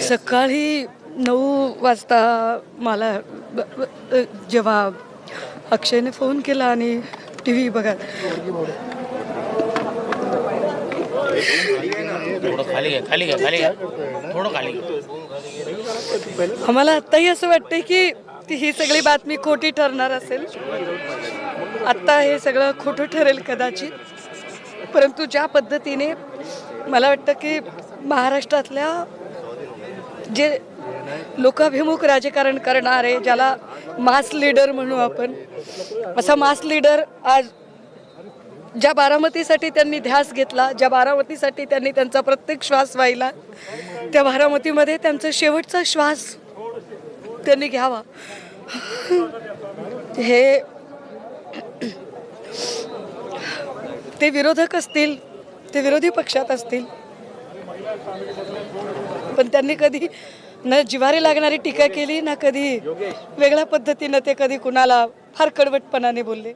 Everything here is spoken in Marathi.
सकाळी 9 वाजता मला जेव्हा अक्षयने फोन केला आणि TV बघा आम्हाला आत्ताही असं वाटतंय की ही सगळी बातमी खोटी ठरणार असेल. आत्ता हे सगळं खोटं ठरेल कदाचित, परंतु ज्या पद्धतीने मला वाटतं की महाराष्ट्रातल्या जे लोकाभिमुख राजकारण करणारे, ज्याला मास लीडर म्हणू आपण, असा मास लीडर आज ज्या बारामतीसाठी त्यांनी ध्यास घेतला, ज्या बारामतीसाठी त्यांनी त्यांचा प्रत्येक श्वास वाहिला, त्या बारामतीमध्ये त्यांचा शेवटचा श्वास त्यांनी घ्यावा. हे ते विरोधक असतील, ते विरोधी पक्षात असतील, पण त्यांनी कधी न जिव्हारी लागणारी टीका केली, ना कधी वेगळ्या पद्धतीनं ते कधी कुणाला फार कडवटपणाने बोलले.